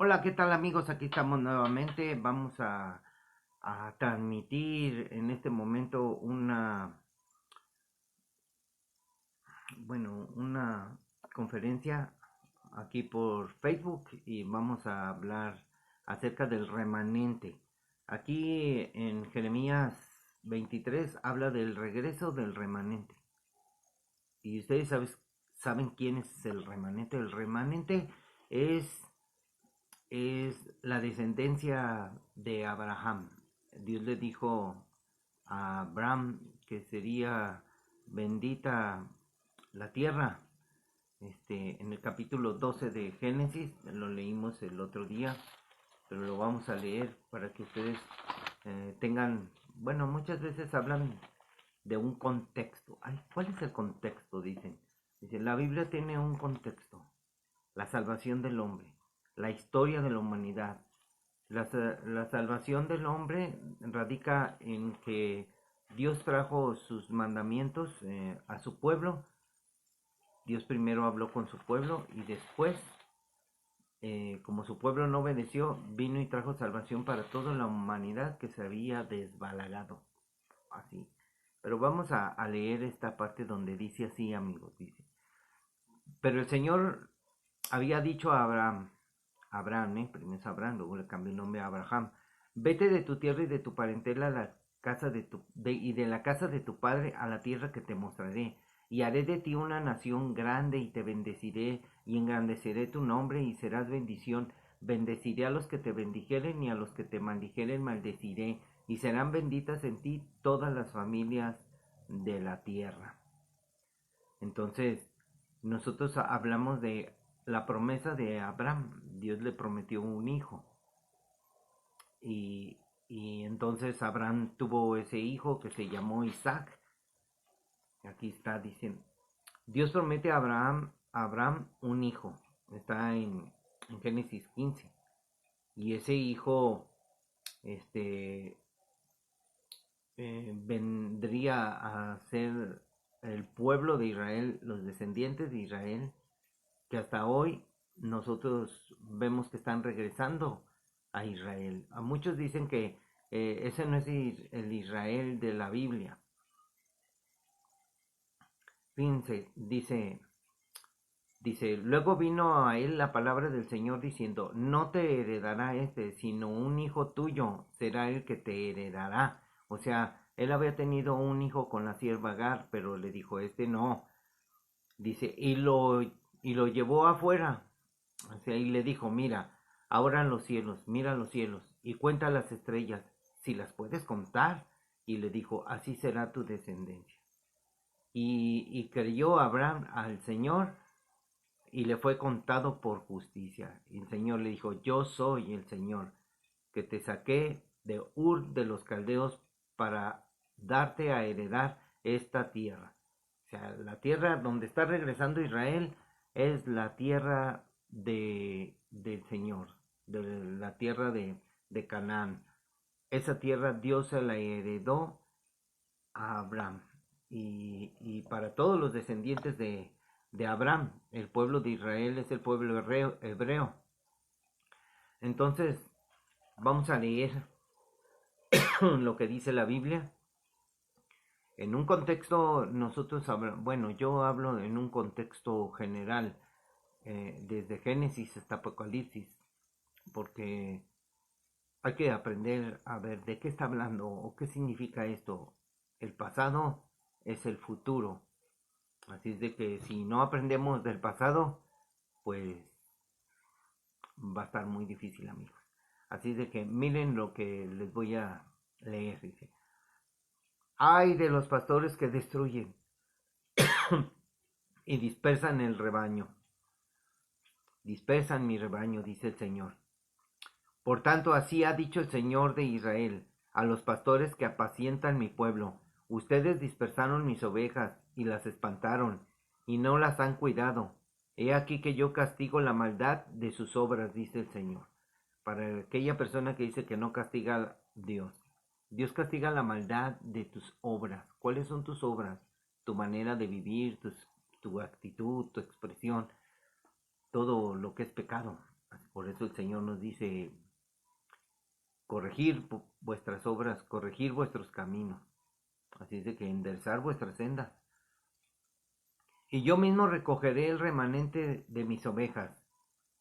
Hola, ¿qué tal amigos? Aquí estamos nuevamente. Vamos a transmitir en este momento una conferencia aquí por Facebook y vamos a hablar acerca del remanente. Aquí en Jeremías 23 habla del regreso del remanente. Y ustedes saben quién es el remanente. El remanente es es la descendencia de Abraham. Dios le dijo a Abraham que sería bendita la tierra. En el capítulo 12 de Génesis, lo leímos el otro día, pero lo vamos a leer para que ustedes tengan, bueno, muchas veces hablan de un contexto. Ay, ¿cuál es el contexto? Dicen, la Biblia tiene un contexto, la salvación del hombre, la historia de la humanidad. La salvación del hombre radica en que Dios trajo sus mandamientos a su pueblo. Dios primero habló con su pueblo y después, como su pueblo no obedeció, vino y trajo salvación para toda la humanidad que se había desbalagado. Así. Pero vamos a leer esta parte donde dice así, amigos. Dice, pero el Señor había dicho a Abraham, primero es Abraham, luego le cambió el nombre a Abraham, vete de tu tierra y de tu parentela a la casa y de la casa de tu padre a la tierra que te mostraré, y haré de ti una nación grande y te bendeciré y engrandeceré tu nombre y serás bendición. Bendeciré a los que te bendijeren y a los que te maldijeren maldeciré, y serán benditas en ti todas las familias de la tierra. Entonces, nosotros hablamos de la promesa de Abraham. Dios le prometió un hijo. Y entonces Abraham tuvo ese hijo que se llamó Isaac. Aquí está diciendo, Dios promete a Abraham un hijo. Está en Génesis 15. Y ese hijo este, vendría a ser el pueblo de Israel, los descendientes de Israel, que hasta hoy nosotros vemos que están regresando a Israel. A muchos dicen que ese no es el Israel de la Biblia. Fíjense, dice, luego vino a él la palabra del Señor diciendo, no te heredará sino un hijo tuyo será el que te heredará. O sea, él había tenido un hijo con la sierva Agar, pero le dijo, no. Dice, y lo llevó afuera. O sea, y le dijo, mira, ahora mira los cielos, y cuenta las estrellas, si las puedes contar. Y le dijo, así será tu descendencia. Y creyó Abraham al Señor, y le fue contado por justicia. Y el Señor le dijo, yo soy el Señor, que te saqué de Ur de los Caldeos para darte a heredar esta tierra. O sea, la tierra donde está regresando Israel es la tierra del Señor, de la tierra de Canaán. Esa tierra Dios se la heredó a Abraham. Y para todos los descendientes de Abraham, el pueblo de Israel es el pueblo hebreo. Entonces, vamos a leer lo que dice la Biblia. En un contexto, bueno, yo hablo en un contexto general, desde Génesis hasta Apocalipsis, porque hay que aprender a ver de qué está hablando o qué significa esto. El pasado es el futuro. Así es de que si no aprendemos del pasado, pues va a estar muy difícil, amigos. Así es de que miren lo que les voy a leer. Dice, ay de los pastores que destruyen y dispersan el rebaño. Dispersan mi rebaño, dice el Señor. Por tanto, así ha dicho el Señor de Israel a los pastores que apacientan mi pueblo. Ustedes dispersaron mis ovejas y las espantaron, y no las han cuidado. He aquí que yo castigo la maldad de sus obras, dice el Señor. Para aquella persona que dice que no castiga a Dios. Dios castiga la maldad de tus obras. ¿Cuáles son tus obras? Tu manera de vivir, tu actitud, tu expresión, todo lo que es pecado. Por eso el Señor nos dice, corregir vuestras obras, corregir vuestros caminos. Así es de que enderezar vuestras sendas. Y yo mismo recogeré el remanente de mis ovejas,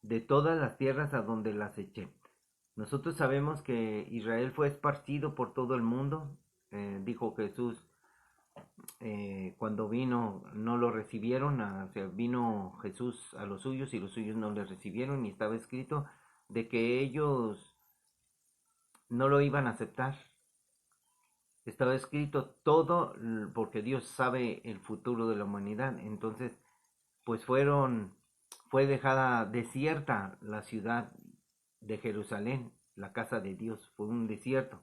de todas las tierras a donde las eché. Nosotros sabemos que Israel fue esparcido por todo el mundo. Dijo Jesús, cuando vino no lo recibieron, o sea, vino Jesús a los suyos y los suyos no le recibieron, y estaba escrito de que ellos no lo iban a aceptar. Estaba escrito todo porque Dios sabe el futuro de la humanidad. Entonces, pues fue dejada desierta la ciudad de Jerusalén, la casa de Dios, fue un desierto.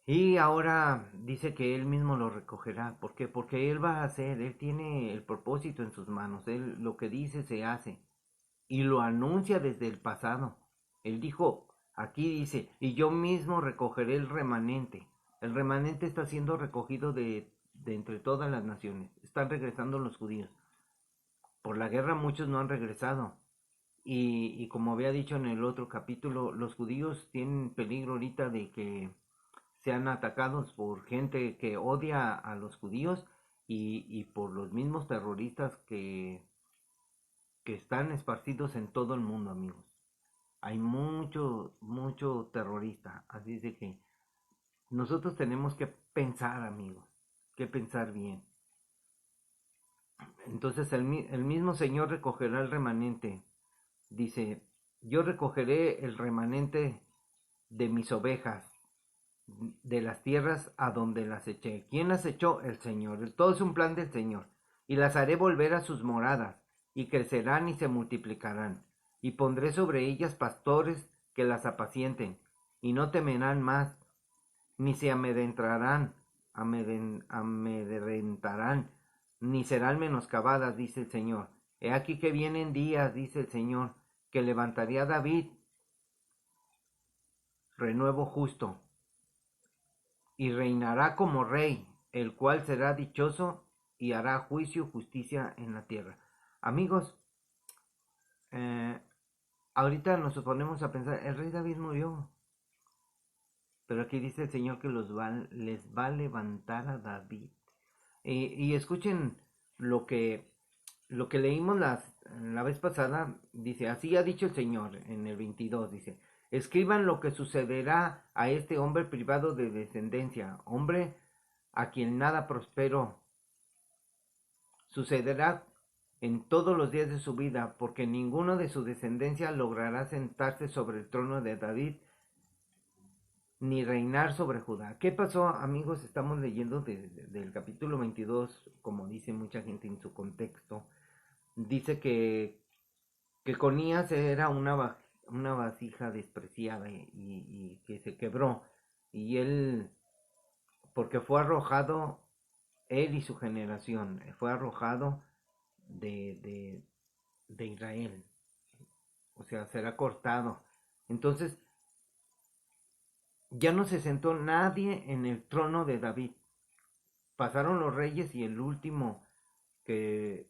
Y ahora dice que Él mismo lo recogerá. ¿Por qué? Porque Él va a hacer, Él tiene el propósito en sus manos. Él lo que dice se hace. Y lo anuncia desde el pasado. Él dijo, aquí dice, y yo mismo recogeré el remanente. El remanente está siendo recogido de entre todas las naciones. Están regresando los judíos. Por la guerra muchos no han regresado. Y como había dicho en el otro capítulo, los judíos tienen peligro ahorita de que sean atacados por gente que odia a los judíos y por los mismos terroristas que están esparcidos en todo el mundo, amigos. Hay mucho terrorista, así es de que nosotros tenemos que pensar, amigos, que pensar bien. Entonces el mismo Señor recogerá el remanente. Dice, yo recogeré el remanente de mis ovejas, de las tierras a donde las eché. ¿Quién las echó? El Señor. Todo es un plan del Señor. Y las haré volver a sus moradas, y crecerán y se multiplicarán. Y pondré sobre ellas pastores que las apacienten, y no temerán más, ni se amedrentarán, ni serán menoscabadas, dice el Señor. He aquí que vienen días, dice el Señor, que levantaré a David renuevo justo, y reinará como rey, el cual será dichoso y hará juicio y justicia en la tierra. Amigos, eh, ahorita nos ponemos a pensar, el rey David murió, pero aquí dice el Señor que les va a levantar a David. Y escuchen lo que, lo que leímos la vez pasada, dice, así ha dicho el Señor en el 22, dice, escriban lo que sucederá a este hombre privado de descendencia, hombre a quien nada prosperó. Sucederá en todos los días de su vida, porque ninguno de su descendencia logrará sentarse sobre el trono de David, ni reinar sobre Judá. ¿Qué pasó, amigos? Estamos leyendo del capítulo 22, como dice mucha gente en su contexto. Dice que Conías era una vasija despreciada y que se quebró. Y él, porque fue arrojado, él y su generación, fue arrojado de Israel. O sea, será cortado. Entonces, ya no se sentó nadie en el trono de David. Pasaron los reyes y el último que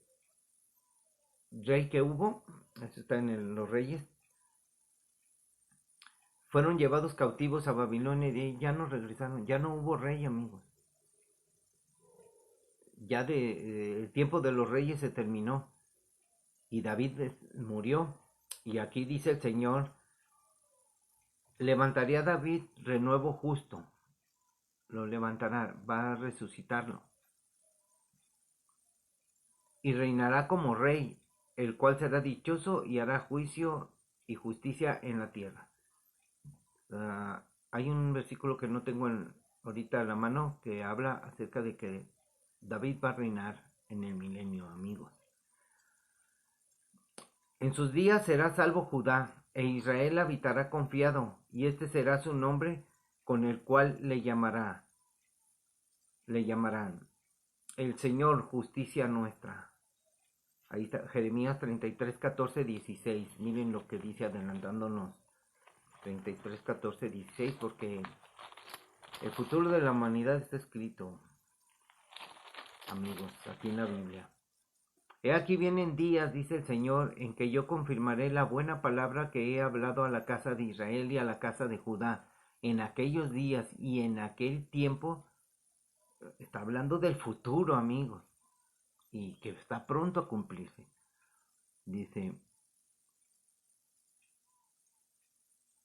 rey que hubo, eso está en los reyes, fueron llevados cautivos a Babilonia y ya no regresaron, ya no hubo rey, amigos. Ya el tiempo de los reyes se terminó y David murió. Y aquí dice el Señor, levantaría a David renuevo justo, lo levantará, va a resucitarlo. Y reinará como rey, el cual será dichoso y hará juicio y justicia en la tierra. Hay un versículo que no tengo ahorita a la mano que habla acerca de que David va a reinar en el milenio, amigos. En sus días será salvo Judá, e Israel habitará confiado, y este será su nombre con el cual le llamarán el Señor, justicia nuestra. Ahí está, Jeremías 33, 14, 16. Miren lo que dice adelantándonos. 33, 14, 16, porque el futuro de la humanidad está escrito, amigos, aquí en la Biblia. He aquí vienen días, dice el Señor, en que yo confirmaré la buena palabra que he hablado a la casa de Israel y a la casa de Judá. En aquellos días y en aquel tiempo, está hablando del futuro, amigos, y que está pronto a cumplirse. Dice,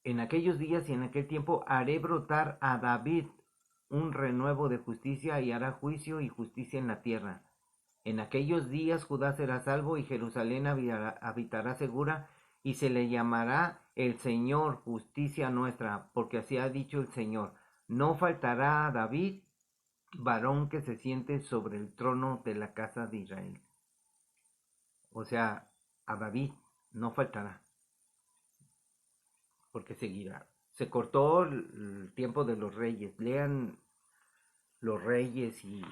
en aquellos días y en aquel tiempo haré brotar a David un renuevo de justicia y hará juicio y justicia en la tierra. En aquellos días Judá será salvo y Jerusalén habitará segura y se le llamará el Señor justicia nuestra, porque así ha dicho el Señor. No faltará a David varón que se siente sobre el trono de la casa de Israel. O sea, a David no faltará, porque seguirá. Se cortó el tiempo de los reyes. Lean los reyes y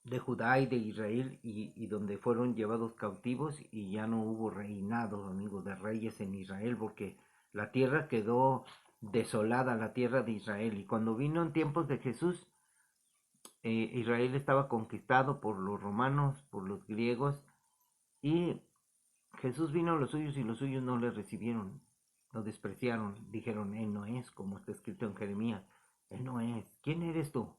de Judá y de Israel y donde fueron llevados cautivos y ya no hubo reinado, amigos, de reyes en Israel, porque la tierra quedó desolada, la tierra de Israel. Y cuando vino en tiempos de Jesús, Israel estaba conquistado por los romanos, por los griegos, y Jesús vino a los suyos y los suyos no le recibieron, lo despreciaron, dijeron, él no es, como está escrito en Jeremías, él no es, ¿quién eres tú?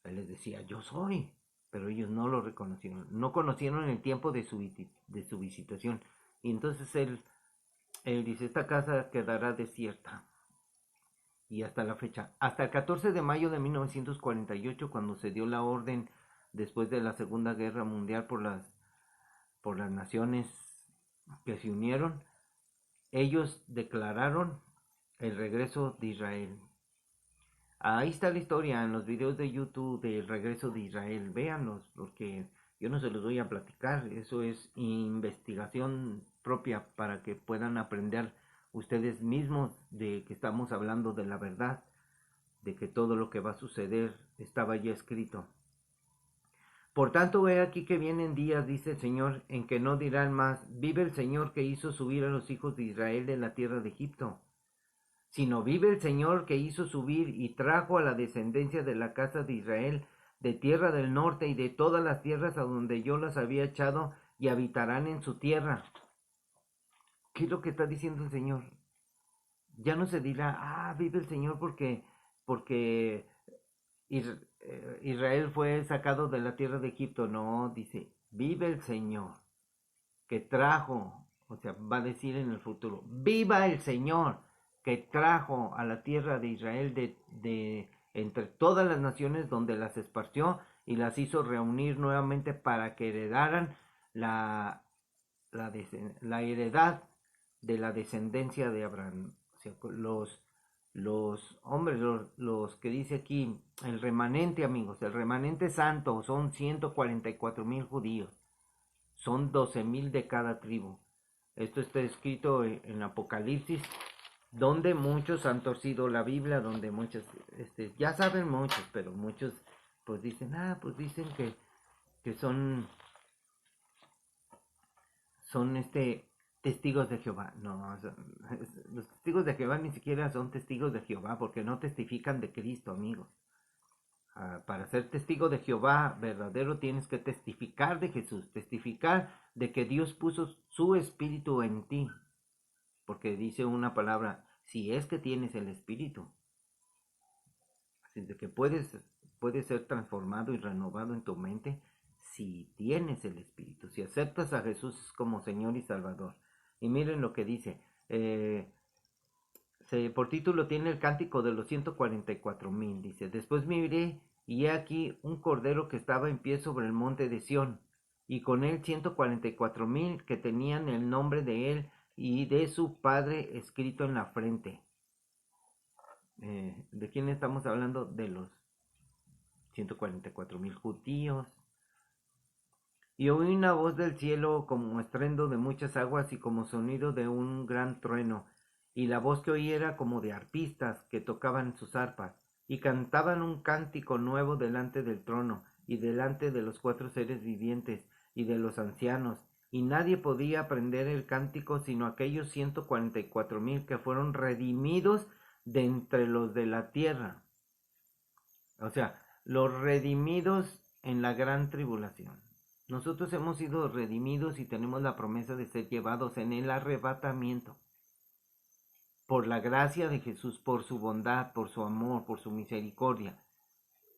Él les decía, yo soy, pero ellos no lo reconocieron, no conocieron el tiempo de su visitación, y entonces él dice, esta casa quedará desierta, y hasta la fecha, hasta el 14 de mayo de 1948, cuando se dio la orden después de la Segunda Guerra Mundial por las naciones que se unieron, ellos declararon el regreso de Israel. Ahí está la historia en los videos de YouTube del regreso de Israel. Véanlos, porque yo no se los voy a platicar. Eso es investigación propia para que puedan aprender ustedes mismos de que estamos hablando de la verdad, de que todo lo que va a suceder estaba ya escrito. Por tanto, he aquí que vienen días, dice el Señor, en que no dirán más, vive el Señor que hizo subir a los hijos de Israel de la tierra de Egipto, sino vive el Señor que hizo subir y trajo a la descendencia de la casa de Israel de tierra del norte y de todas las tierras a donde yo las había echado y habitarán en su tierra. ¿Qué es lo que está diciendo el Señor? Ya no se dirá, vive el Señor porque Israel fue sacado de la tierra de Egipto. No, dice, vive el Señor que trajo, o sea, va a decir en el futuro, viva el Señor que trajo a la tierra de Israel de entre todas las naciones donde las esparció y las hizo reunir nuevamente para que heredaran la heredad de la descendencia de Abraham. O sea, los hombres, los que dice aquí, el remanente, amigos, el remanente santo son 144,000 judíos, son 12,000 de cada tribu. Esto está escrito en Apocalipsis, donde muchos han torcido la Biblia, donde muchos, ya saben muchos, pero muchos pues dicen, pues dicen que son testigos de Jehová. No, los testigos de Jehová ni siquiera son testigos de Jehová, porque no testifican de Cristo, amigos. Para ser testigo de Jehová verdadero tienes que testificar de Jesús, testificar de que Dios puso su espíritu en ti, porque dice una palabra, si es que tienes el espíritu, así de que puedes ser transformado y renovado en tu mente si tienes el espíritu, si aceptas a Jesús como Señor y Salvador. Y miren lo que dice, por título tiene el cántico de los 144,000, dice, después miré y he aquí un cordero que estaba en pie sobre el monte de Sión, y con él 144,000 que tenían el nombre de él y de su padre escrito en la frente. ¿De quién estamos hablando? De los 144,000 judíos. Y oí una voz del cielo como estruendo de muchas aguas y como sonido de un gran trueno. Y la voz que oí era como de arpistas que tocaban sus arpas y cantaban un cántico nuevo delante del trono y delante de los 4 seres vivientes y de los ancianos. Y nadie podía aprender el cántico sino aquellos 144,000 que fueron redimidos de entre los de la tierra. O sea, los redimidos en la gran tribulación. Nosotros hemos sido redimidos y tenemos la promesa de ser llevados en el arrebatamiento. Por la gracia de Jesús, por su bondad, por su amor, por su misericordia.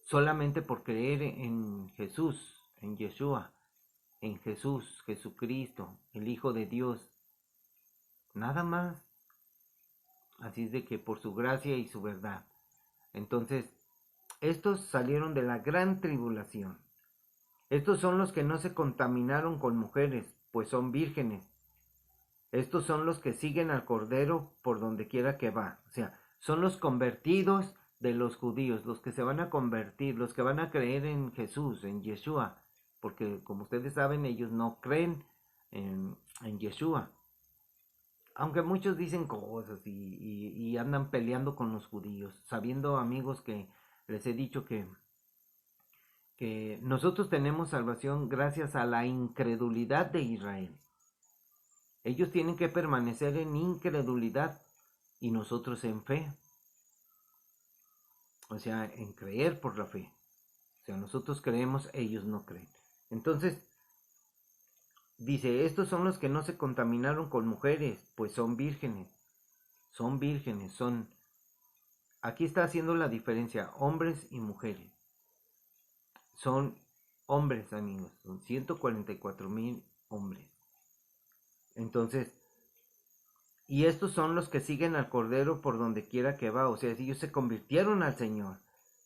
Solamente por creer en Jesús, en Yeshua, en Jesús, Jesucristo, el Hijo de Dios. Nada más. Así es de que por su gracia y su verdad. Entonces, estos salieron de la gran tribulación. Estos son los que no se contaminaron con mujeres, pues son vírgenes. Estos son los que siguen al Cordero por donde quiera que va. O sea, son los convertidos de los judíos, los que se van a convertir, los que van a creer en Jesús, en Yeshua. Porque como ustedes saben, ellos no creen en Yeshua. Aunque muchos dicen cosas y andan peleando con los judíos, sabiendo, amigos, que les he dicho que nosotros tenemos salvación gracias a la incredulidad de Israel. Ellos tienen que permanecer en incredulidad y nosotros en fe. O sea, en creer por la fe. O sea, nosotros creemos, ellos no creen. Entonces, dice, estos son los que no se contaminaron con mujeres, pues son vírgenes. Son vírgenes, son... Aquí está haciendo la diferencia, hombres y mujeres. Son hombres, amigos, son 144,000 hombres. Entonces, y estos son los que siguen al Cordero por donde quiera que va. O sea, ellos se convirtieron al Señor.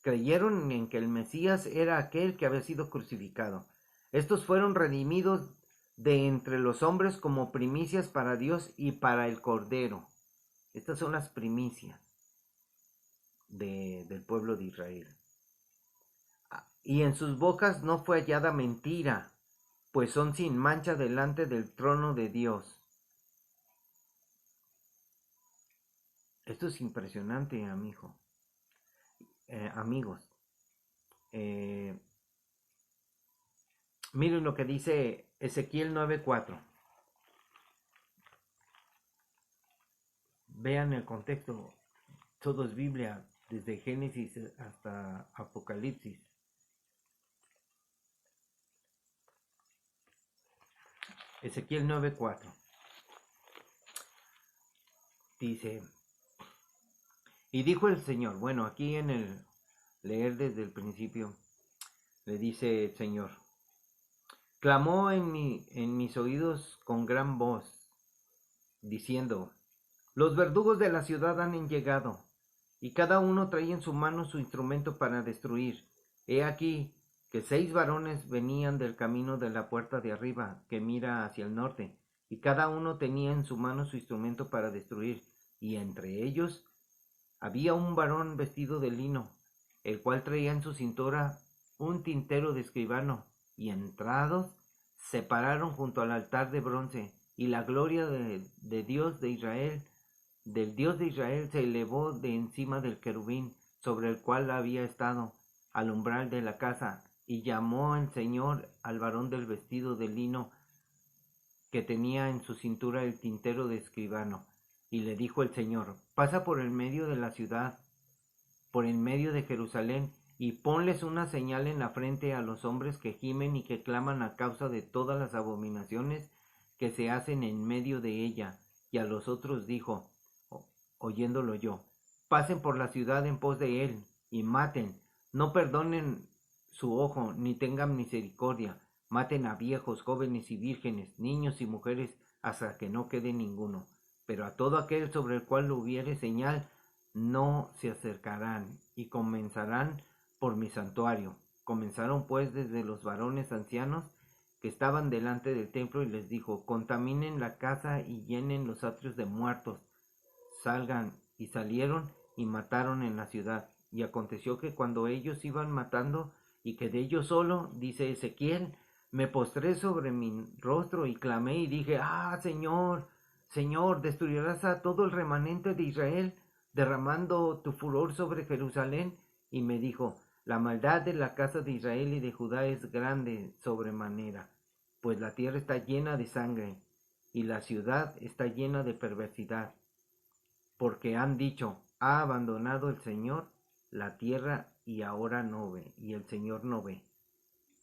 Creyeron en que el Mesías era aquel que había sido crucificado. Estos fueron redimidos de entre los hombres como primicias para Dios y para el Cordero. Estas son las primicias del pueblo de Israel. Y en sus bocas no fue hallada mentira, pues son sin mancha delante del trono de Dios. Esto es impresionante, amigos. Miren lo que dice Ezequiel 9:4. Vean el contexto. Todo es Biblia, desde Génesis hasta Apocalipsis. Ezequiel 9:4. Dice, y dijo el Señor, bueno, aquí en el leer desde el principio, le dice el Señor, clamó en mis oídos con gran voz, diciendo, los verdugos de la ciudad han llegado, y cada uno traía en su mano su instrumento para destruir. He aquí que 6 varones venían del camino de la puerta de arriba, que mira hacia el norte, y cada uno tenía en su mano su instrumento para destruir, y entre ellos había un varón vestido de lino, el cual traía en su cintura un tintero de escribano, y entrados se pararon junto al altar de bronce, y la gloria de Dios de Israel, del Dios de Israel, se elevó de encima del querubín sobre el cual había estado al umbral de la casa, y llamó el Señor al varón del vestido de lino que tenía en su cintura el tintero de escribano, y le dijo el Señor, pasa por el medio de la ciudad, por el medio de Jerusalén, y ponles una señal en la frente a los hombres que gimen y que claman a causa de todas las abominaciones que se hacen en medio de ella. Y a los otros dijo, oyéndolo yo, pasen por la ciudad en pos de él, y maten, no perdonen su ojo, ni tengan misericordia, maten a viejos, jóvenes y vírgenes, niños y mujeres, hasta que no quede ninguno. Pero a todo aquel sobre el cual hubiere señal, no se acercarán, y comenzarán por mi santuario. Comenzaron pues desde los varones ancianos que estaban delante del templo, y les dijo, contaminen la casa y llenen los atrios de muertos, salgan, y salieron y mataron en la ciudad. Y aconteció que cuando ellos iban matando, y quedé yo solo, dice Ezequiel, me postré sobre mi rostro y clamé y dije, Señor, Señor, destruirás a todo el remanente de Israel, derramando tu furor sobre Jerusalén. Y me dijo, la maldad de la casa de Israel y de Judá es grande sobremanera, pues la tierra está llena de sangre, y la ciudad está llena de perversidad, porque han dicho, ha abandonado el Señor la tierra, y ahora no ve, y el Señor no ve.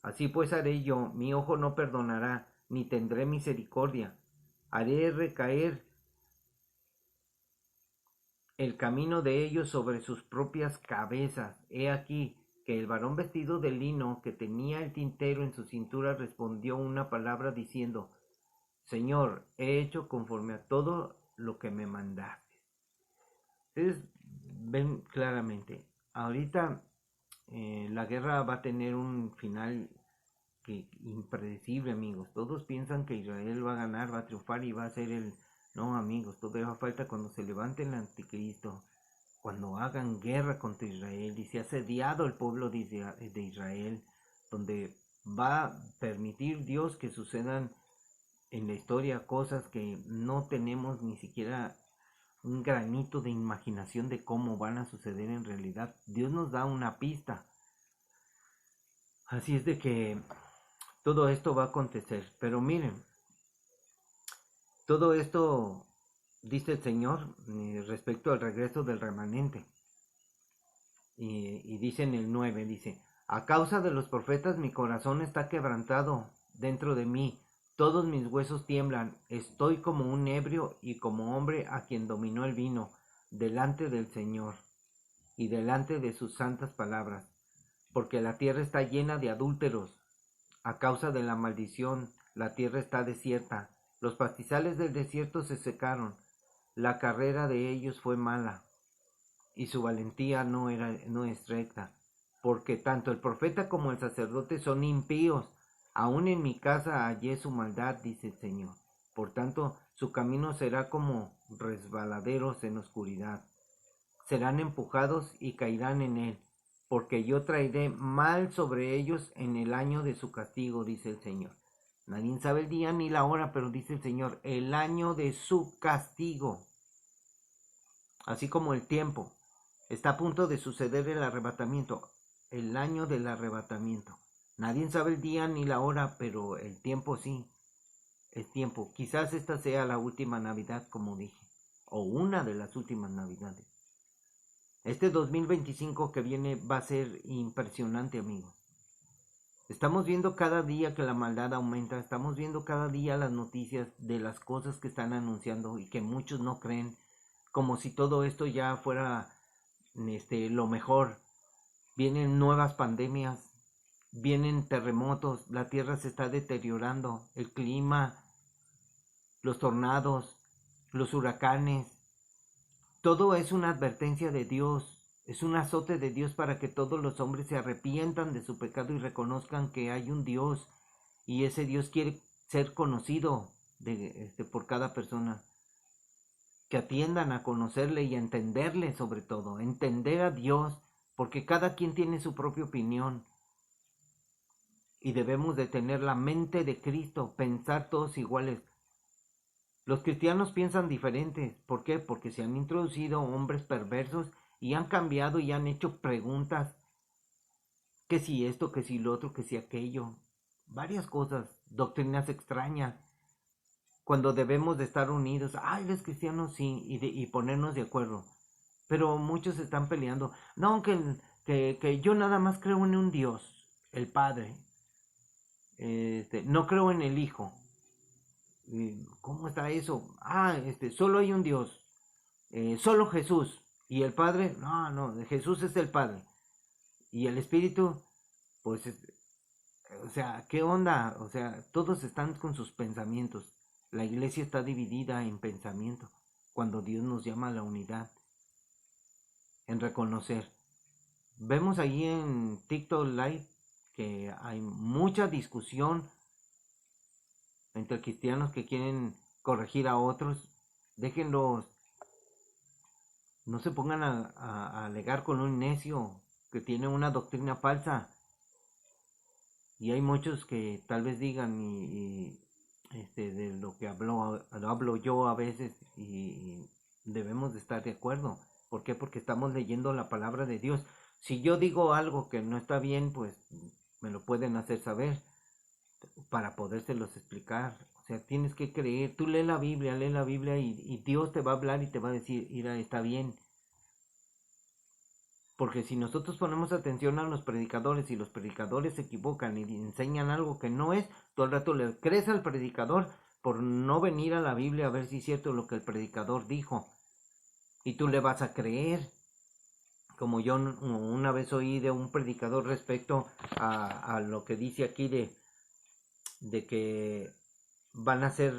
Así pues haré yo, mi ojo no perdonará, ni tendré misericordia. Haré recaer el camino de ellos sobre sus propias cabezas. He aquí que el varón vestido de lino que tenía el tintero en su cintura respondió una palabra diciendo: Señor, he hecho conforme a todo lo que me mandaste. Ustedes ven claramente, ahorita la guerra va a tener un final que impredecible, amigos. Todos piensan que Israel va a ganar, va a triunfar y va a ser el... No, amigos, todavía falta cuando se levante el anticristo, cuando hagan guerra contra Israel y se ha asediado el pueblo de Israel, donde va a permitir Dios que sucedan en la historia cosas que no tenemos ni siquiera un granito de imaginación de cómo van a suceder en realidad. Dios nos da una pista. Así es de que todo esto va a acontecer. Pero miren, todo esto dice el Señor respecto al regreso del remanente. Y dice en el 9, dice: a causa de los profetas mi corazón está quebrantado dentro de mí, todos mis huesos tiemblan, estoy como un ebrio y como hombre a quien dominó el vino, delante del Señor y delante de sus santas palabras, porque la tierra está llena de adúlteros. A causa de la maldición, la tierra está desierta, los pastizales del desierto se secaron, la carrera de ellos fue mala, y su valentía no es recta, porque tanto el profeta como el sacerdote son impíos. Aún en mi casa hallé su maldad, dice el Señor. Por tanto, su camino será como resbaladeros en oscuridad. Serán empujados y caerán en él, porque yo traeré mal sobre ellos en el año de su castigo, dice el Señor. Nadie sabe el día ni la hora, pero dice el Señor, el año de su castigo. Así como el tiempo. Está a punto de suceder el arrebatamiento, el año del arrebatamiento. Nadie sabe el día ni la hora, pero el tiempo sí, el tiempo. Quizás esta sea la última Navidad, como dije, o una de las últimas Navidades. Este 2025 que viene va a ser impresionante, amigos. Estamos viendo cada día que la maldad aumenta, estamos viendo cada día las noticias de las cosas que están anunciando y que muchos no creen, como si todo esto ya fuera lo mejor. Vienen nuevas pandemias, vienen terremotos, la tierra se está deteriorando, el clima, los tornados, los huracanes, todo es una advertencia de Dios, es un azote de Dios para que todos los hombres se arrepientan de su pecado y reconozcan que hay un Dios, y ese Dios quiere ser conocido por cada persona. Que atiendan a conocerle y a entenderle, sobre todo, entender a Dios, porque cada quien tiene su propia opinión y debemos de tener la mente de Cristo, pensar todos iguales. Los cristianos piensan diferentes. ¿Por qué? Porque se han introducido hombres perversos y han cambiado y han hecho preguntas, que si esto, que si lo otro, que si aquello, varias cosas, doctrinas extrañas, cuando debemos de estar unidos. Ay, los cristianos sí, y ponernos de acuerdo. Pero muchos están peleando. No, que yo nada más creo en un Dios, el Padre. No creo en el Hijo. ¿Cómo está eso? Solo hay un Dios. Solo Jesús. ¿Y el Padre? No, Jesús es el Padre. Y el Espíritu, pues, o sea, ¿qué onda? O sea, todos están con sus pensamientos. La iglesia está dividida en pensamiento. Cuando Dios nos llama a la unidad, en reconocer. Vemos ahí en TikTok Live que hay mucha discusión entre cristianos que quieren corregir a otros. Déjenlos, no se pongan a alegar con un necio que tiene una doctrina falsa. Y hay muchos que tal vez digan de lo que hablo yo a veces, y debemos de estar de acuerdo. ¿Por qué? Porque estamos leyendo la palabra de Dios. Si yo digo algo que no está bien, pues me lo pueden hacer saber para podérselos explicar. O sea, tienes que creer. Tú lee la Biblia y Dios te va a hablar y te va a decir, mira, está bien. Porque si nosotros ponemos atención a los predicadores y los predicadores se equivocan y enseñan algo que no es, todo el rato le crees al predicador por no venir a la Biblia a ver si es cierto lo que el predicador dijo. Y tú le vas a creer. Como yo una vez oí de un predicador respecto a lo que dice aquí de que van a ser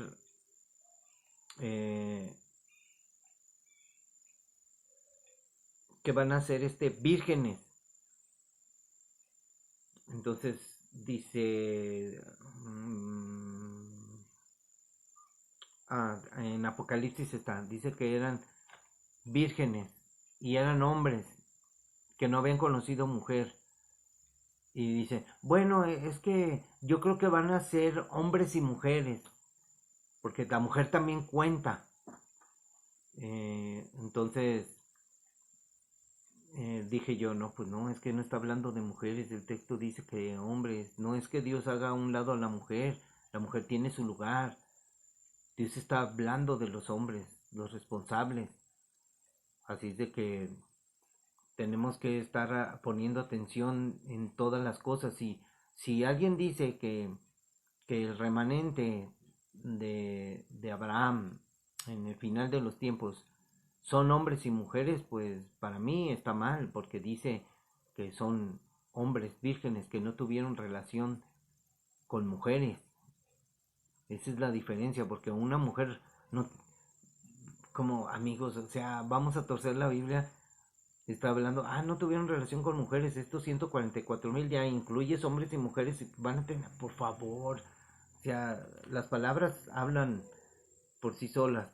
vírgenes. Entonces dice en Apocalipsis dice que eran vírgenes y eran hombres que no habían conocido mujer. Y dice, bueno, es que yo creo que van a ser hombres y mujeres, porque la mujer también cuenta. Entonces dije yo, no, pues no, es que no está hablando de mujeres, el texto dice que hombres, no es que Dios haga a un lado a la mujer tiene su lugar. Dios está hablando de los hombres, los responsables. Así es de que tenemos que estar poniendo atención en todas las cosas. Y si alguien dice que el remanente de Abraham en el final de los tiempos son hombres y mujeres, pues para mí está mal, porque dice que son hombres vírgenes que no tuvieron relación con mujeres. Esa es la diferencia, porque una mujer no, como amigos, o sea, vamos a torcer la Biblia. Está hablando, no tuvieron relación con mujeres, estos 144,000 ya incluyes hombres y mujeres, van a tener, por favor, o sea, las palabras hablan por sí solas.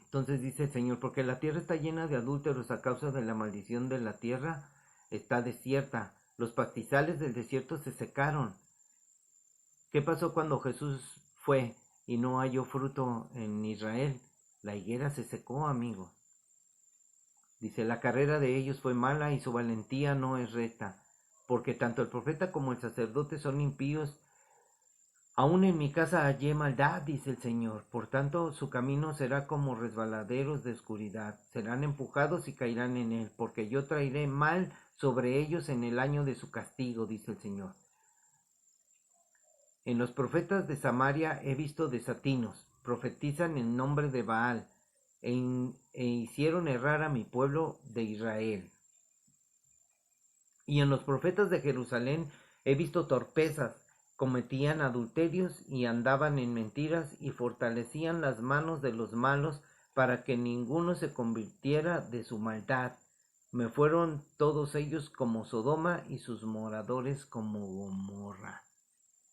Entonces dice el Señor, porque la tierra está llena de adúlteros a causa de la maldición de la tierra, está desierta, los pastizales del desierto se secaron. ¿Qué pasó cuando Jesús fue y no halló fruto en Israel? La higuera se secó, amigos. Dice, la carrera de ellos fue mala y su valentía no es recta, porque tanto el profeta como el sacerdote son impíos. Aún en mi casa hallé maldad, dice el Señor. Por tanto, su camino será como resbaladeros de oscuridad. Serán empujados y caerán en él, porque yo traeré mal sobre ellos en el año de su castigo, dice el Señor. En los profetas de Samaria he visto desatinos, profetizan en nombre de Baal, e hicieron errar a mi pueblo de Israel. Y en los profetas de Jerusalén he visto torpezas, cometían adulterios y andaban en mentiras y fortalecían las manos de los malos para que ninguno se convirtiera de su maldad. Me fueron todos ellos como Sodoma y sus moradores como Gomorra.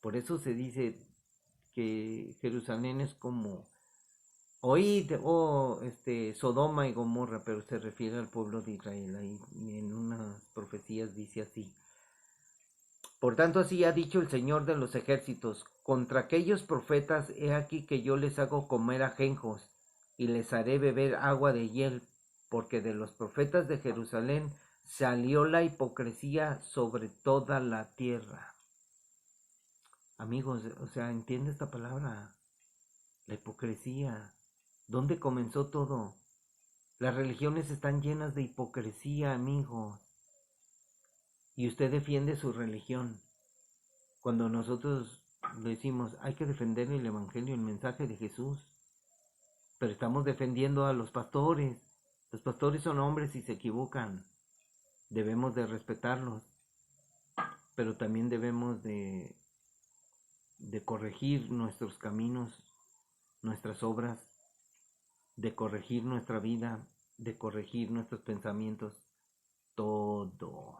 Por eso se dice que Jerusalén es como oíd, Sodoma y Gomorra, pero se refiere al pueblo de Israel. Ahí en unas profecías dice así. Por tanto, así ha dicho el Señor de los ejércitos, contra aquellos profetas he aquí que yo les hago comer ajenjos, y les haré beber agua de hiel, porque de los profetas de Jerusalén salió la hipocresía sobre toda la tierra. Amigos, o sea, entiende esta palabra, la hipocresía. ¿Dónde comenzó todo? Las religiones están llenas de hipocresía, amigos. Y usted defiende su religión. Cuando nosotros decimos, hay que defender el evangelio, el mensaje de Jesús. Pero estamos defendiendo a los pastores. Los pastores son hombres y se equivocan. Debemos de respetarlos. Pero también debemos de corregir nuestros caminos, nuestras obras, de corregir nuestra vida, de corregir nuestros pensamientos, todo.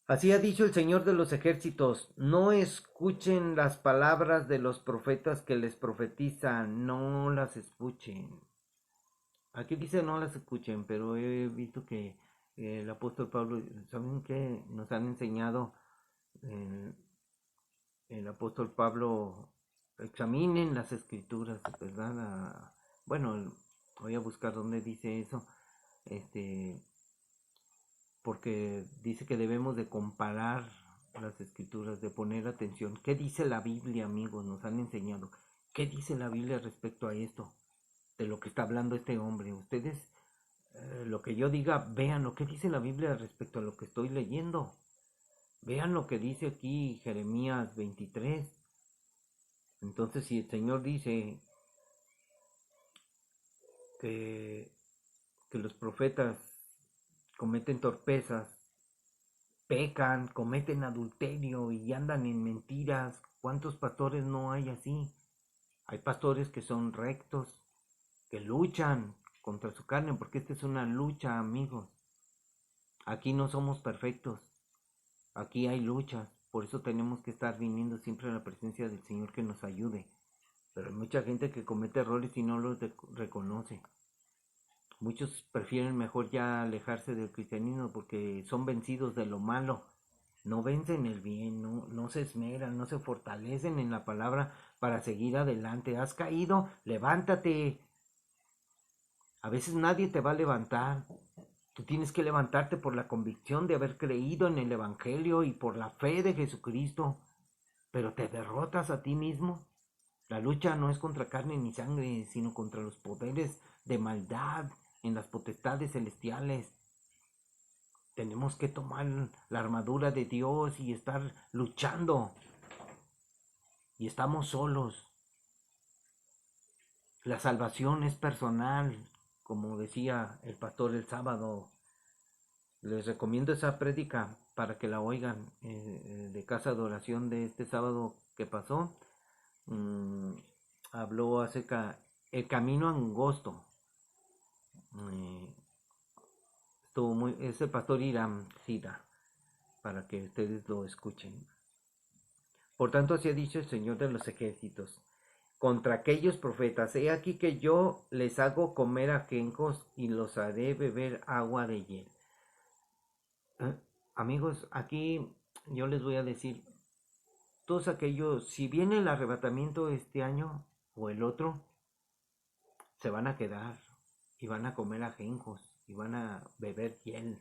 Así ha dicho el Señor de los ejércitos, no escuchen las palabras de los profetas que les profetizan, no las escuchen. Aquí dice no las escuchen, pero he visto que el apóstol Pablo, ¿saben qué? Nos han enseñado el apóstol Pablo, examinen las escrituras, ¿verdad? Bueno, voy a buscar dónde dice eso, porque dice que debemos de comparar las escrituras, de poner atención. ¿Qué dice la Biblia, amigos? Nos han enseñado. ¿Qué dice la Biblia respecto a esto? De lo que está hablando este hombre. Ustedes lo que yo diga, vean lo que dice la Biblia respecto a lo que estoy leyendo. Vean lo que dice aquí Jeremías 23. Entonces, si el Señor dice que, que los profetas cometen torpezas, pecan, cometen adulterio y andan en mentiras, ¿cuántos pastores no hay así? Hay pastores que son rectos, que luchan contra su carne, porque esta es una lucha, amigos. Aquí no somos perfectos, aquí hay luchas, por eso tenemos que estar viniendo siempre a la presencia del Señor que nos ayude. Pero hay mucha gente que comete errores y no los reconoce. Muchos prefieren mejor ya alejarse del cristianismo porque son vencidos de lo malo. No vencen el bien, no se esmeran, no se fortalecen en la palabra para seguir adelante. Has caído, levántate. A veces nadie te va a levantar. Tú tienes que levantarte por la convicción de haber creído en el Evangelio y por la fe de Jesucristo. Pero te derrotas a ti mismo. La lucha no es contra carne ni sangre, sino contra los poderes de maldad en las potestades celestiales. Tenemos que tomar la armadura de Dios y estar luchando. Y estamos solos. La salvación es personal, como decía el pastor el sábado. Les recomiendo esa prédica para que la oigan de casa de oración de este sábado que pasó. Habló acerca el camino angosto. Estuvo muy, es el pastor Hiram Sida, para que ustedes lo escuchen. Por tanto, así ha dicho el Señor de los ejércitos contra aquellos profetas: he aquí que yo les hago comer ajenjos y los haré beber agua de hiel. Amigos, aquí yo les voy a decir, todos aquellos, si viene el arrebatamiento este año o el otro, se van a quedar y van a comer ajenjos y van a beber hiel.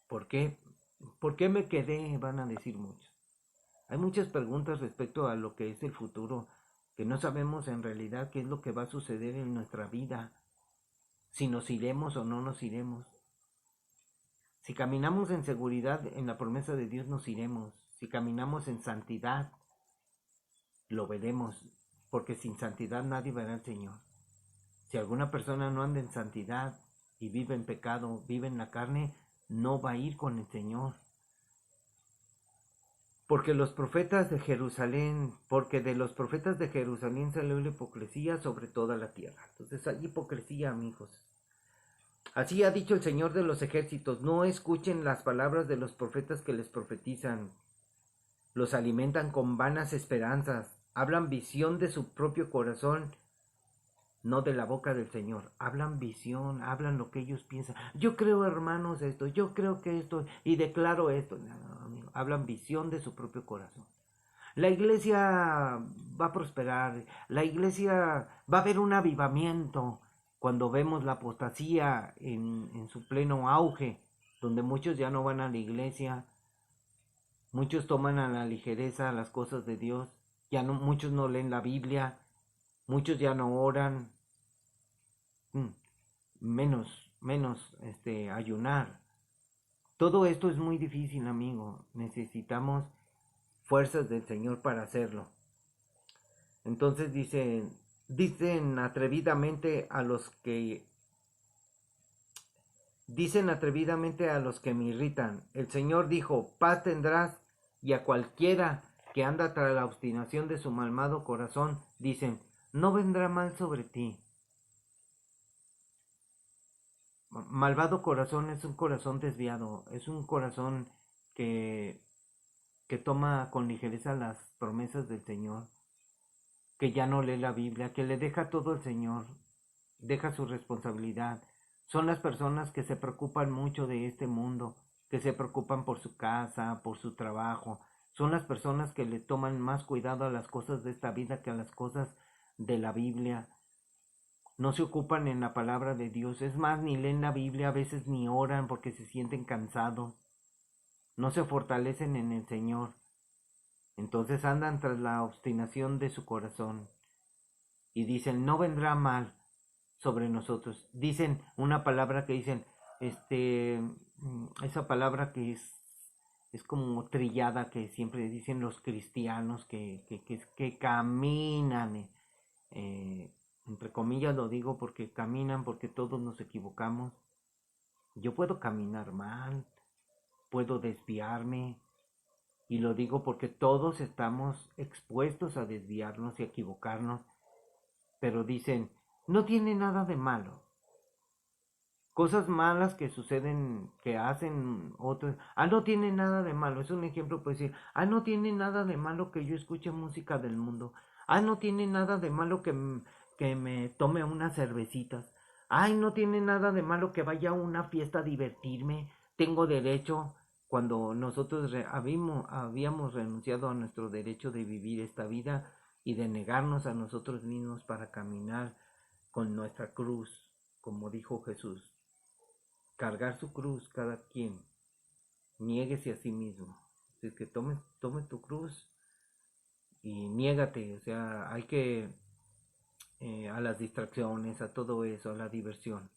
¿Por qué? ¿Por qué me quedé? Van a decir muchos. Hay muchas preguntas respecto a lo que es el futuro, que no sabemos en realidad qué es lo que va a suceder en nuestra vida, si nos iremos o no nos iremos. Si caminamos en seguridad en la promesa de Dios, nos iremos. Si caminamos en santidad, lo veremos, porque sin santidad nadie verá al Señor. Si alguna persona no anda en santidad y vive en pecado, vive en la carne, no va a ir con el Señor. Porque de los profetas de Jerusalén salió la hipocresía sobre toda la tierra. Entonces hay hipocresía, amigos. Así ha dicho el Señor de los ejércitos: no escuchen las palabras de los profetas que les profetizan. Los alimentan con vanas esperanzas. Hablan visión de su propio corazón, no de la boca del Señor. Hablan visión, hablan lo que ellos piensan. Yo creo, hermanos, esto, yo creo que esto, y declaro esto. No, amigo, hablan visión de su propio corazón. La iglesia va a prosperar, la iglesia va a haber un avivamiento cuando vemos la apostasía en su pleno auge, donde muchos ya no van a la iglesia, muchos toman a la ligereza las cosas de Dios, ya no, muchos no leen la Biblia, muchos ya no oran, menos ayunar. Todo esto es muy difícil, amigo. Necesitamos fuerzas del Señor para hacerlo. Entonces dicen atrevidamente a los que me irritan. El Señor dijo: paz tendrás. Y a cualquiera que anda tras la obstinación de su malvado corazón, dicen: no vendrá mal sobre ti. Malvado corazón es un corazón desviado, es un corazón que toma con ligereza las promesas del Señor, que ya no lee la Biblia, que le deja todo al Señor, deja su responsabilidad. Son las personas que se preocupan mucho de este mundo, que se preocupan por su casa, por su trabajo. Son las personas que le toman más cuidado a las cosas de esta vida que a las cosas de la Biblia. No se ocupan en la palabra de Dios. Es más, ni leen la Biblia, a veces ni oran porque se sienten cansados. No se fortalecen en el Señor. Entonces andan tras la obstinación de su corazón y dicen: no vendrá mal. sobre nosotros. Dicen una palabra que dicen, esa palabra que es como trillada que siempre dicen los cristianos que caminan, entre comillas lo digo porque caminan, porque todos nos equivocamos. Yo puedo caminar mal, puedo desviarme, y lo digo porque todos estamos expuestos a desviarnos y a equivocarnos, pero dicen, no tiene nada de malo. Cosas malas que suceden, que hacen otros, no tiene nada de malo. Es un ejemplo, pues decir, no tiene nada de malo que yo escuche música del mundo. No tiene nada de malo que me tome unas cervecitas. Ay, no tiene nada de malo que vaya a una fiesta a divertirme. Tengo derecho. Cuando nosotros habíamos renunciado a nuestro derecho de vivir esta vida y de negarnos a nosotros mismos para caminar con nuestra cruz, como dijo Jesús, cargar su cruz cada quien, niéguese a sí mismo. Es que tome tu cruz y niégate, o sea, hay que a las distracciones, a todo eso, a la diversión.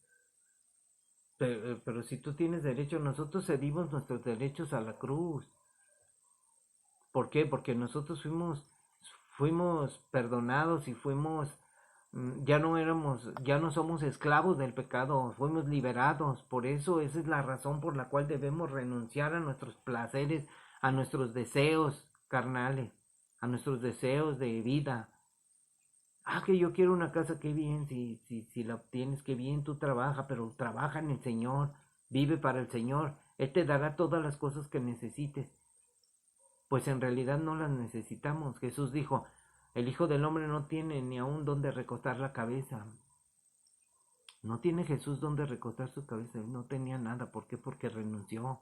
Pero si tú tienes derecho, nosotros cedimos nuestros derechos a la cruz. ¿Por qué? Porque nosotros fuimos perdonados y ya no somos esclavos del pecado, fuimos liberados. Por eso esa es la razón por la cual debemos renunciar a nuestros placeres, a nuestros deseos carnales, a nuestros deseos de vida. Que yo quiero una casa, qué bien, si la obtienes, qué bien, tú trabaja, pero trabaja en el Señor, vive para el Señor, Él te dará todas las cosas que necesites. Pues en realidad no las necesitamos. Jesús dijo, el Hijo del Hombre no tiene ni aún donde recostar la cabeza. No tiene Jesús donde recostar su cabeza. Él no tenía nada. ¿Por qué? Porque renunció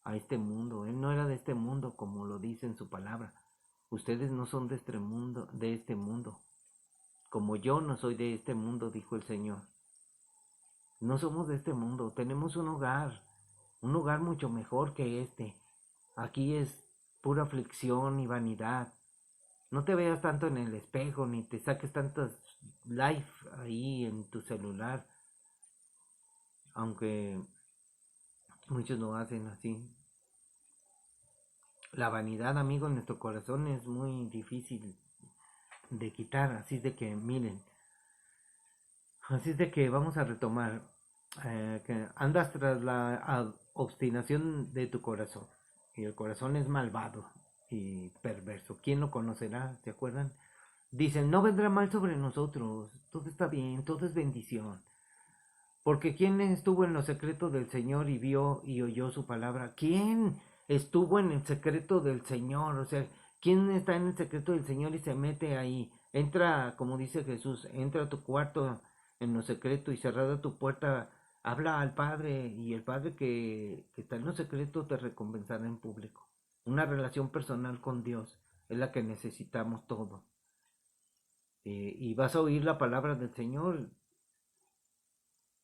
a este mundo. Él no era de este mundo, como lo dice en su palabra. Ustedes no son de este mundo. Como yo no soy de este mundo, dijo el Señor. No somos de este mundo. Tenemos un hogar mucho mejor que este. Aquí es pura aflicción y vanidad. No te veas tanto en el espejo, ni te saques tantos live ahí en tu celular, aunque muchos lo hacen así. La vanidad, amigo, en nuestro corazón es muy difícil de quitar, así de que miren, así de que vamos a retomar, que andas tras la obstinación de tu corazón, y el corazón es malvado y perverso. ¿Quién lo conocerá? ¿Se acuerdan? Dicen, no vendrá mal sobre nosotros, todo está bien, todo es bendición. Porque ¿quién estuvo en los secretos del Señor y vio y oyó su palabra? ¿Quién estuvo en el secreto del Señor? O sea, ¿quién está en el secreto del Señor y se mete ahí? Entra, como dice Jesús, entra a tu cuarto en lo secreto y cerrada tu puerta, habla al Padre, y el Padre que está en lo secreto te recompensará en público. Una relación personal con Dios es la que necesitamos todos. Y vas a oír la palabra del Señor.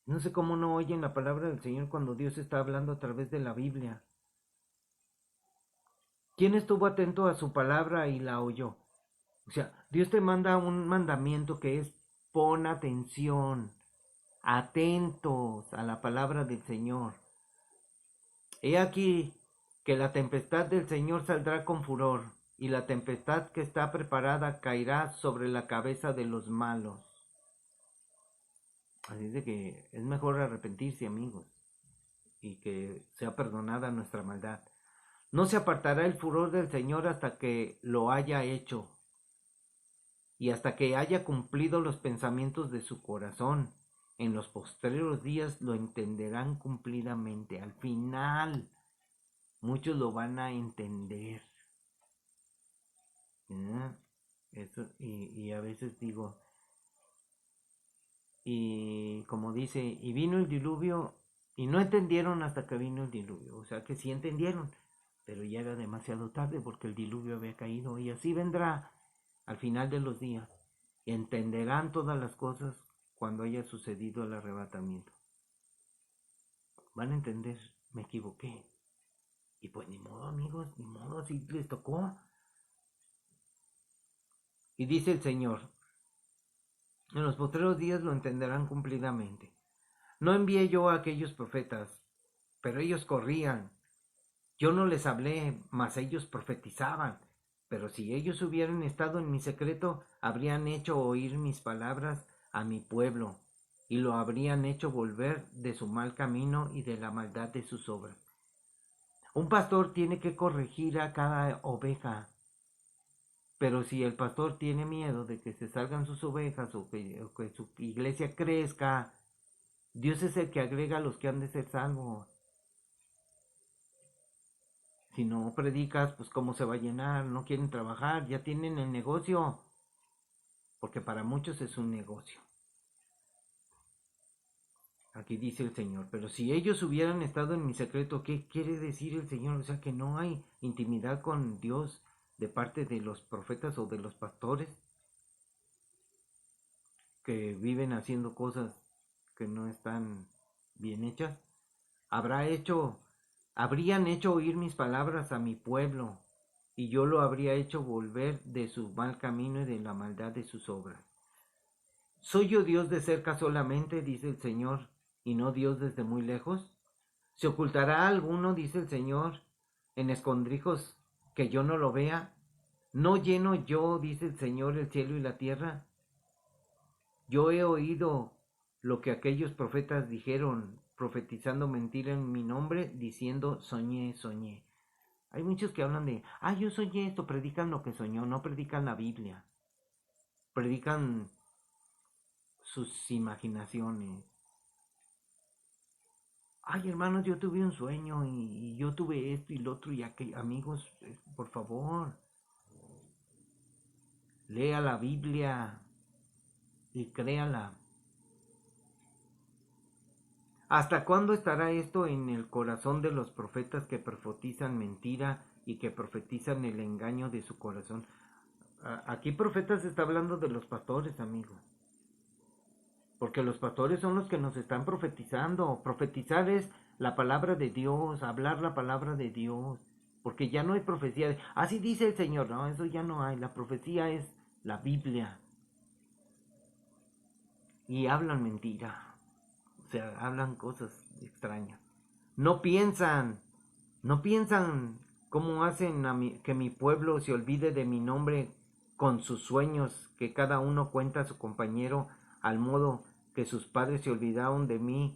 No sé cómo no oyen la palabra del Señor cuando Dios está hablando a través de la Biblia. ¿Quién estuvo atento a su palabra y la oyó? O sea, Dios te manda un mandamiento que es pon atención, atentos a la palabra del Señor. He aquí que la tempestad del Señor saldrá con furor, y la tempestad que está preparada caerá sobre la cabeza de los malos. Así es de que es mejor arrepentirse, amigos, y que sea perdonada nuestra maldad. No se apartará el furor del Señor hasta que lo haya hecho, y hasta que haya cumplido los pensamientos de su corazón. En los postreros días lo entenderán cumplidamente. Al final, muchos lo van a entender. Eso, y a veces digo, y como dice, y vino el diluvio, y no entendieron hasta que vino el diluvio. O sea que sí entendieron, pero ya era demasiado tarde porque el diluvio había caído, y así vendrá al final de los días, y entenderán todas las cosas cuando haya sucedido el arrebatamiento. Van a entender, me equivoqué. Y pues ni modo, amigos, ni modo, así les tocó. Y dice el Señor, En los postreros días lo entenderán cumplidamente. No envié yo a aquellos profetas, pero ellos corrían. Yo no les hablé, mas ellos profetizaban. Pero si ellos hubieran estado en mi secreto, habrían hecho oír mis palabras a mi pueblo, y lo habrían hecho volver de su mal camino y de la maldad de sus obras. Un pastor tiene que corregir a cada oveja, pero si el pastor tiene miedo de que se salgan sus ovejas o que su iglesia crezca, Dios es el que agrega a los que han de ser salvos. Si no predicas, pues cómo se va a llenar, no quieren trabajar, ya tienen el negocio, porque para muchos es un negocio. Aquí dice el Señor, pero si ellos hubieran estado en mi secreto, ¿qué quiere decir el Señor? O sea, que no hay intimidad con Dios de parte de los profetas o de los pastores que viven haciendo cosas que no están bien hechas. Habrían hecho oír mis palabras a mi pueblo, y yo lo habría hecho volver de su mal camino y de la maldad de sus obras. ¿Soy yo Dios de cerca solamente, dice el Señor, y no Dios desde muy lejos? ¿Se ocultará alguno, dice el Señor, en escondrijos que yo no lo vea? ¿No lleno yo, dice el Señor, el cielo y la tierra? Yo he oído lo que aquellos profetas dijeron, profetizando mentira en mi nombre, diciendo soñé, soñé. Hay muchos que hablan de, yo soñé esto, predican lo que soñó, no predican la Biblia, predican sus imaginaciones. Hermanos, yo tuve un sueño y yo tuve esto y lo otro y aquello. Amigos, por favor, lea la Biblia y créala. ¿Hasta cuándo estará esto en el corazón de los profetas que profetizan mentira y que profetizan el engaño de su corazón? Aquí profetas está hablando de los pastores, amigo. Porque los pastores son los que nos están profetizando. Profetizar es la palabra de Dios, hablar la palabra de Dios. Porque ya no hay profecía. Así dice el Señor. No, eso ya no hay. La profecía es la Biblia. Y hablan mentira. O sea, hablan cosas extrañas. No piensan. No piensan cómo hacen que mi pueblo se olvide de mi nombre con sus sueños, que cada uno cuenta a su compañero, al modo que sus padres se olvidaron de mi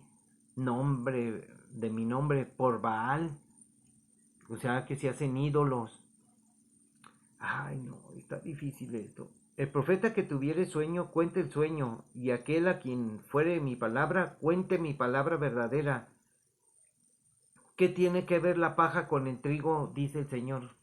nombre por Baal. O sea, que se hacen ídolos. No, está difícil esto. El profeta que tuviere sueño, cuente el sueño, y aquel a quien fuere mi palabra, cuente mi palabra verdadera. ¿Qué tiene que ver la paja con el trigo? Dice el Señor.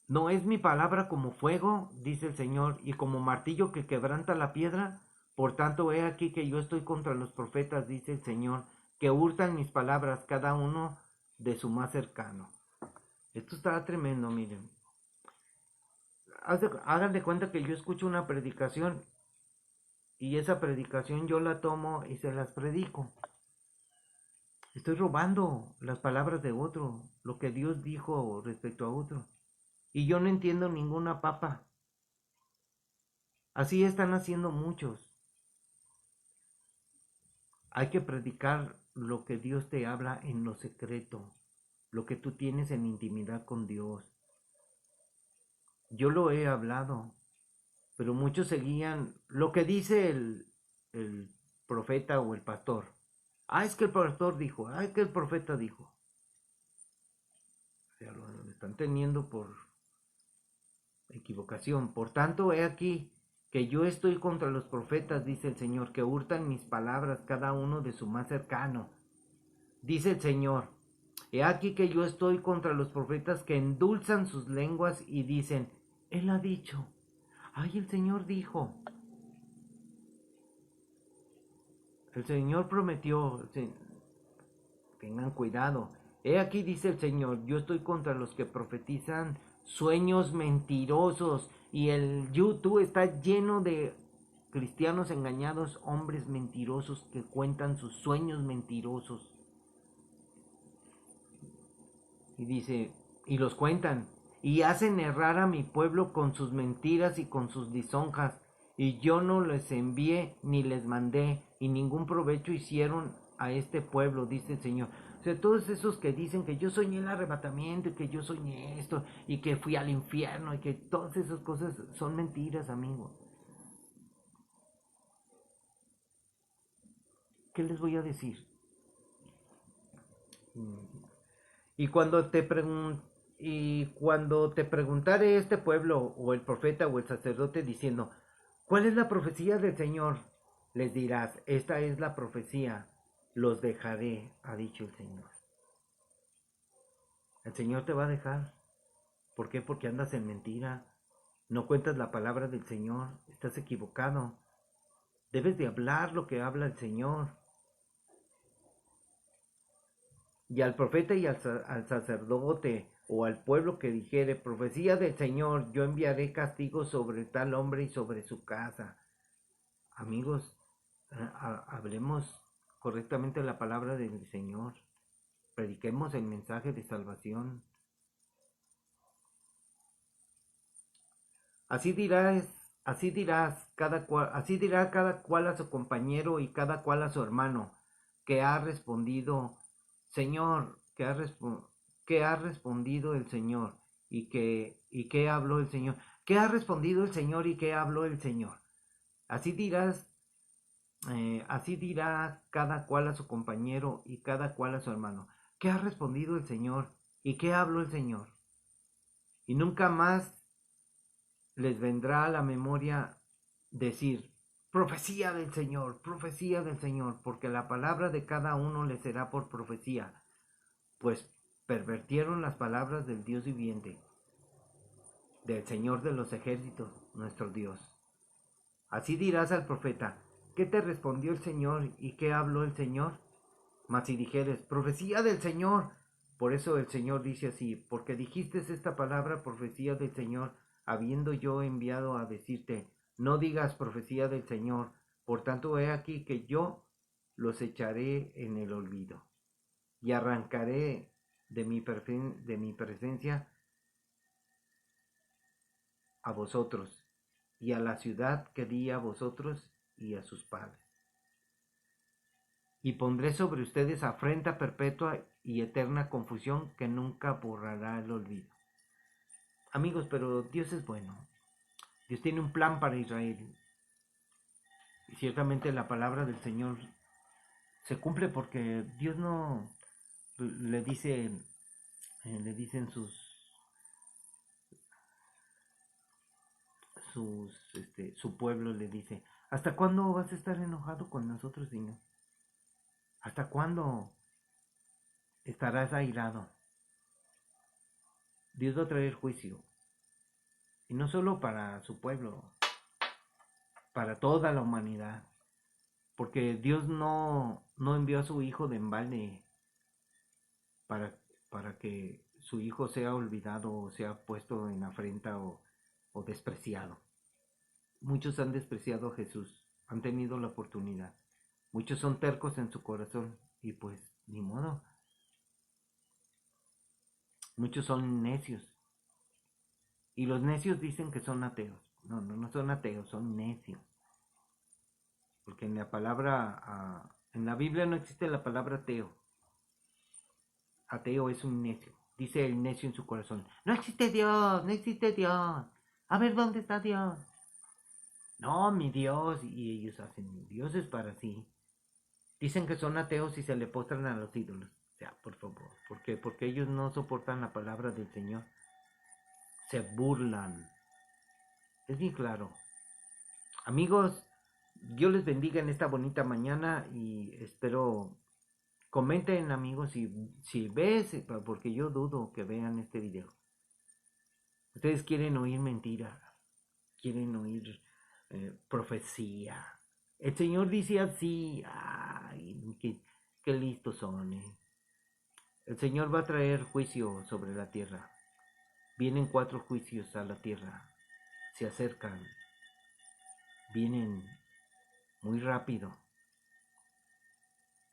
¿No es mi palabra como fuego, dice el Señor, y como martillo que quebranta la piedra? Por tanto, he aquí que yo estoy contra los profetas, dice el Señor, que hurtan mis palabras, cada uno de su más cercano. Esto está tremendo, miren. Hagan de cuenta que yo escucho una predicación y esa predicación yo la tomo y se las predico. Estoy robando las palabras de otro, lo que Dios dijo respecto a otro. Y yo no entiendo ninguna papa. Así están haciendo muchos. Hay que predicar lo que Dios te habla en lo secreto, lo que tú tienes en intimidad con Dios. Yo lo he hablado, pero muchos seguían lo que dice el profeta o el pastor. Es que el pastor dijo, es que el profeta dijo. O sea, lo están teniendo por equivocación. Por tanto, he aquí que yo estoy contra los profetas, dice el Señor, que hurtan mis palabras, cada uno de su más cercano. Dice el Señor, he aquí que yo estoy contra los profetas que endulzan sus lenguas y dicen, Él ha dicho, el Señor dijo. El Señor prometió, tengan cuidado. He aquí, dice el Señor, yo estoy contra los que profetizan sueños mentirosos, y el YouTube está lleno de cristianos engañados, hombres mentirosos que cuentan sus sueños mentirosos. Y dice, y los cuentan, y hacen errar a mi pueblo con sus mentiras y con sus lisonjas, y yo no les envié ni les mandé, y ningún provecho hicieron a este pueblo, dice el Señor. O sea, todos esos que dicen que yo soñé el arrebatamiento, y que yo soñé esto, y que fui al infierno, y que todas esas cosas son mentiras, amigo. ¿Qué les voy a decir? Y cuando te preguntare este pueblo, o el profeta, o el sacerdote, diciendo, ¿cuál es la profecía del Señor? Les dirás, esta es la profecía, los dejaré, ha dicho el Señor. El Señor te va a dejar. ¿Por qué? Porque andas en mentira. No cuentas la palabra del Señor. Estás equivocado. Debes de hablar lo que habla el Señor. Y al profeta y al sacerdote o al pueblo que dijere, profecía del Señor, yo enviaré castigo sobre tal hombre y sobre su casa. Amigos, hablemos correctamente la palabra del Señor. Prediquemos el mensaje de salvación. Así dirá cada cual a su compañero y cada cual a su hermano, que ha respondido, Señor, que ha respondido el Señor, y que habló el Señor, que ha respondido el Señor y que habló el Señor. Así así dirá cada cual a su compañero y cada cual a su hermano, ¿qué ha respondido el Señor y qué habló el Señor? Y nunca más les vendrá a la memoria decir, profecía del Señor, porque la palabra de cada uno les será por profecía, pues pervertieron las palabras del Dios viviente, del Señor de los ejércitos, nuestro Dios. Así dirás al profeta, ¿qué te respondió el Señor y qué habló el Señor? Mas si dijeres, profecía del Señor, por eso el Señor dice así, porque dijiste esta palabra, profecía del Señor, habiendo yo enviado a decirte, no digas profecía del Señor, por tanto he aquí que yo los echaré en el olvido, y arrancaré de mi presencia a vosotros, y a la ciudad que di a vosotros y a sus padres. Y pondré sobre ustedes afrenta perpetua y eterna confusión que nunca borrará el olvido. Amigos, pero Dios es bueno. Dios tiene un plan para Israel. Y ciertamente la palabra del Señor se cumple porque Dios no le dice, le dicen su pueblo le dice, ¿hasta cuándo vas a estar enojado con nosotros, Señor? ¿Hasta cuándo estarás airado? Dios va a traer juicio. Y no solo para su pueblo, para toda la humanidad. Porque Dios no envió a su Hijo de embalde para que su Hijo sea olvidado o sea puesto en afrenta o despreciado. Muchos han despreciado a Jesús, han tenido la oportunidad. Muchos son tercos en su corazón y pues ni modo. Muchos son necios. Y los necios dicen que son ateos. No son ateos, son necios. Porque en la palabra, en la Biblia no existe la palabra ateo. Ateo es un necio. Dice el necio en su corazón, no existe Dios, no existe Dios. A ver, ¿dónde está Dios? No, mi Dios. Y ellos hacen dioses para sí. Dicen que son ateos y se le postran a los ídolos. O sea, por favor. ¿Por qué? Porque ellos no soportan la palabra del Señor. Se burlan. Es bien claro. Amigos, Dios les bendiga en esta bonita mañana y espero comenten, amigos, si ves, porque yo dudo que vean este video. Ustedes quieren oír mentira, quieren oír profecía. El Señor dice así, ay, qué listos son. El Señor va a traer juicio sobre la tierra. Vienen 4 juicios a la tierra, se acercan, vienen muy rápido.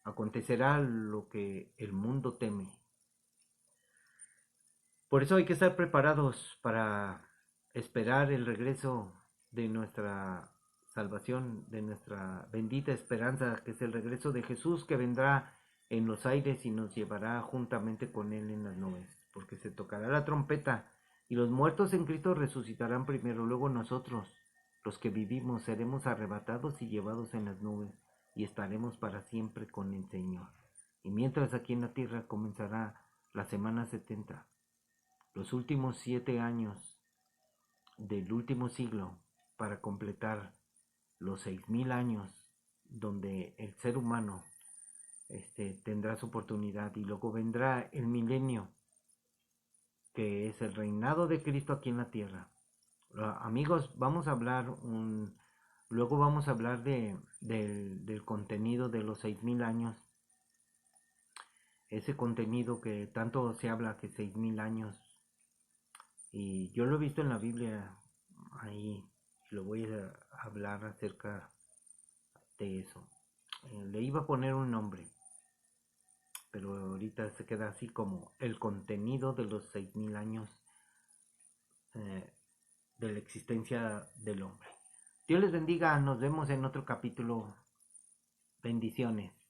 Acontecerá lo que el mundo teme. Por eso hay que estar preparados para esperar el regreso de nuestra salvación, de nuestra bendita esperanza, que es el regreso de Jesús, que vendrá en los aires y nos llevará juntamente con Él en las nubes, porque se tocará la trompeta y los muertos en Cristo resucitarán primero, luego nosotros, los que vivimos, seremos arrebatados y llevados en las nubes y estaremos para siempre con el Señor. Y mientras aquí en la tierra comenzará la semana 70, los últimos 7 años del último siglo, para completar los 6000 años donde el ser humano tendrá su oportunidad, y luego vendrá el milenio, que es el reinado de Cristo aquí en la tierra. Amigos, luego vamos a hablar del contenido de los 6000 años, ese contenido que tanto se habla, que 6000 años, y yo lo he visto en la Biblia ahí, lo voy a hablar acerca de eso. Le iba a poner un nombre, pero ahorita se queda así como el contenido de los 6000 años eh, de la existencia del hombre. Dios les bendiga, nos vemos en otro capítulo. Bendiciones.